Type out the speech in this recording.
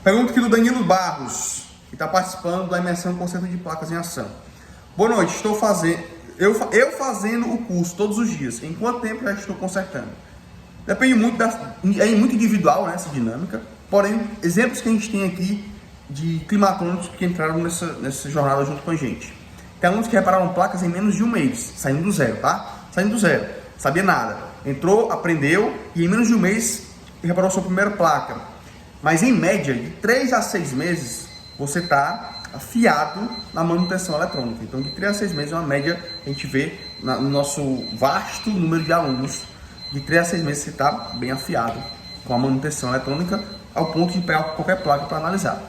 Pergunta aqui do Danilo Barros, que está participando da imersão Conserto de Placas em Ação. Boa noite, estou fazendo, eu fazendo o curso todos os dias. Em quanto tempo já estou consertando? Depende muito é muito individual, né, essa dinâmica. Porém, exemplos que a gente tem aqui de climatrônicos que entraram nessa jornada junto com a gente. Tem alunos que repararam placas em menos de um mês, saindo do zero, tá? Saindo do zero, sabia nada. Entrou, aprendeu e em menos de um mês reparou sua primeira placa. Mas em média, de 3 a 6 meses, você está afiado na manutenção eletrônica. Então, de 3 a 6 meses é uma média que a gente vê no nosso vasto número de alunos. De 3 a 6 meses você está bem afiado com a manutenção eletrônica, ao ponto de pegar qualquer placa para analisar.